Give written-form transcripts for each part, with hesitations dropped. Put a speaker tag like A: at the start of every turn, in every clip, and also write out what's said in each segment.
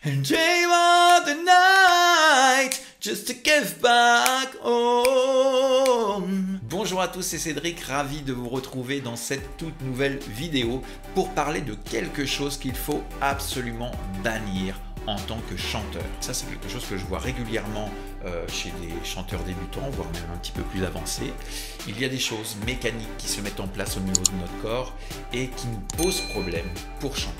A: And dream of the night just to give back home. Bonjour à tous, c'est Cédric, ravi de vous retrouver dans cette toute nouvelle vidéo pour parler de quelque chose qu'il faut absolument bannir en tant que chanteur. Ça, c'est quelque chose que je vois régulièrement chez des chanteurs débutants, voire même un petit peu plus avancés. Il y a des choses mécaniques qui se mettent en place au niveau de notre corps et qui nous posent problème pour chanter.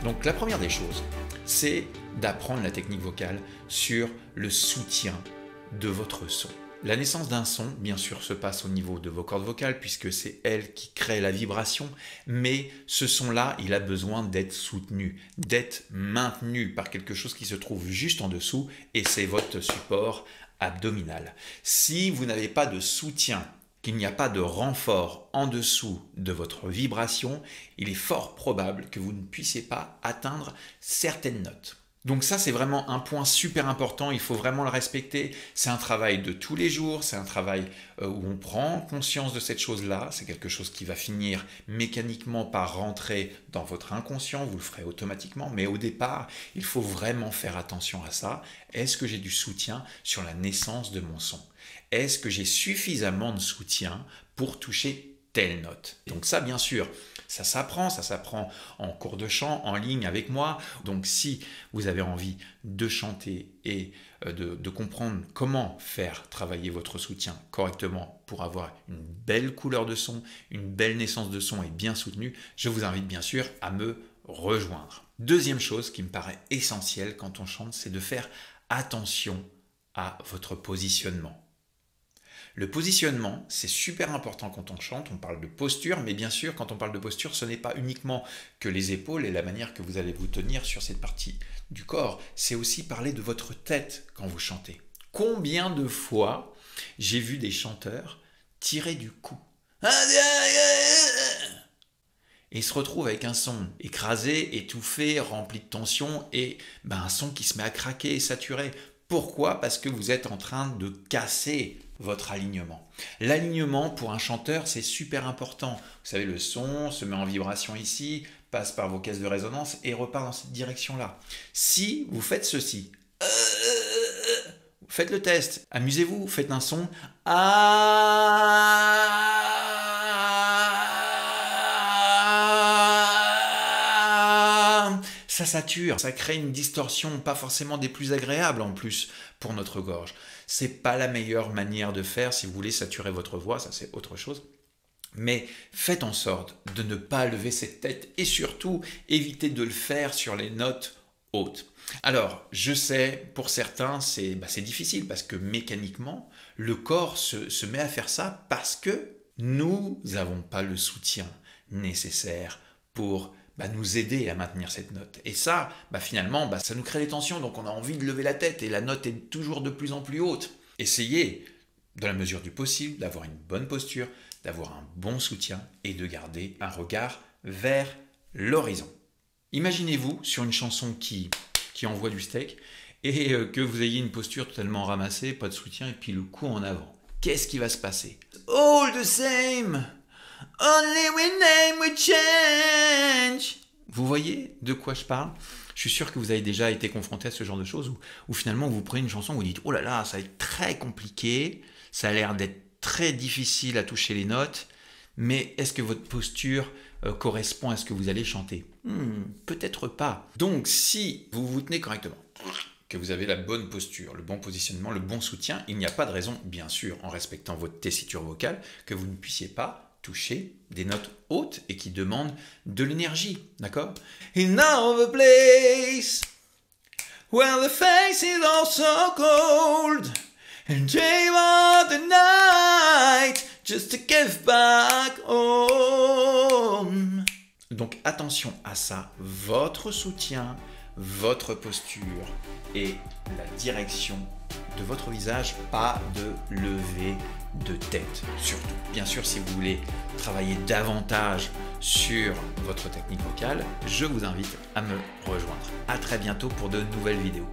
A: Donc la première des choses, c'est d'apprendre la technique vocale sur le soutien de votre son. La naissance d'un son, bien sûr, se passe au niveau de vos cordes vocales puisque c'est elles qui créent la vibration, mais ce son-là, il a besoin d'être soutenu, d'être maintenu par quelque chose qui se trouve juste en dessous et c'est votre support abdominal. Si vous n'avez pas de soutien, qu'il n'y a pas de renfort en dessous de votre vibration, il est fort probable que vous ne puissiez pas atteindre certaines notes. Donc ça, c'est vraiment un point super important, il faut vraiment le respecter. C'est un travail de tous les jours, c'est un travail où on prend conscience de cette chose-là. C'est quelque chose qui va finir mécaniquement par rentrer dans votre inconscient, vous le ferez automatiquement. Mais au départ, il faut vraiment faire attention à ça. Est-ce que j'ai du soutien sur la naissance de mon son? Est-ce que j'ai suffisamment de soutien pour toucher telle note? Donc ça, bien sûr, ça s'apprend en cours de chant, en ligne avec moi. Donc si vous avez envie de chanter et de comprendre comment faire travailler votre soutien correctement pour avoir une belle couleur de son, une belle naissance de son et bien soutenue, je vous invite bien sûr à me rejoindre. Deuxième chose qui me paraît essentielle quand on chante, c'est de faire attention à votre positionnement. Le positionnement, c'est super important quand on chante, on parle de posture, mais bien sûr, quand on parle de posture, ce n'est pas uniquement que les épaules et la manière que vous allez vous tenir sur cette partie du corps, c'est aussi parler de votre tête quand vous chantez. Combien de fois j'ai vu des chanteurs tirer du cou et se retrouvent avec un son écrasé, étouffé, rempli de tension et un son qui se met à craquer et saturer. Pourquoi? Parce que vous êtes en train de casser votre alignement. L'alignement pour un chanteur, c'est super important. Vous savez, le son se met en vibration ici, passe par vos caisses de résonance et repart dans cette direction-là. Si vous faites ceci, faites le test, amusez-vous, faites un son ça sature, ça crée une distorsion, pas forcément des plus agréables en plus pour notre gorge. C'est pas la meilleure manière de faire si vous voulez saturer votre voix, ça c'est autre chose. Mais faites en sorte de ne pas lever cette tête et surtout évitez de le faire sur les notes hautes. Alors, je sais, pour certains, c'est difficile parce que mécaniquement, le corps se met à faire ça parce que nous n'avons pas le soutien nécessaire pour nous aider à maintenir cette note. Et ça, finalement, ça nous crée des tensions, donc on a envie de lever la tête et la note est toujours de plus en plus haute. Essayez, dans la mesure du possible, d'avoir une bonne posture, d'avoir un bon soutien et de garder un regard vers l'horizon. Imaginez-vous sur une chanson qui envoie du steak et que vous ayez une posture totalement ramassée, pas de soutien et puis le cou en avant. Qu'est-ce qui va se passer? All the same! Only we name we change. Vous voyez de quoi je parle? Je suis sûr que vous avez déjà été confronté à ce genre de choses où finalement vous prenez une chanson, vous dites oh là là, ça va être très compliqué, ça a l'air d'être très difficile à toucher les notes, mais est-ce que votre posture correspond à ce que vous allez chanter? Peut-être pas. Donc si vous vous tenez correctement, que vous avez la bonne posture, le bon positionnement, le bon soutien, il n'y a pas de raison, bien sûr, en respectant votre tessiture vocale, que vous ne puissiez pas toucher des notes hautes et qui demandent de l'énergie, d'accord? In our place, where the face is also cold, and dream of the night, just to give back home. Donc attention à ça, votre soutien, votre posture et la direction de votre visage, pas de lever de tête surtout. Bien sûr, si vous voulez travailler davantage sur votre technique vocale, je vous invite à me rejoindre. À très bientôt pour de nouvelles vidéos.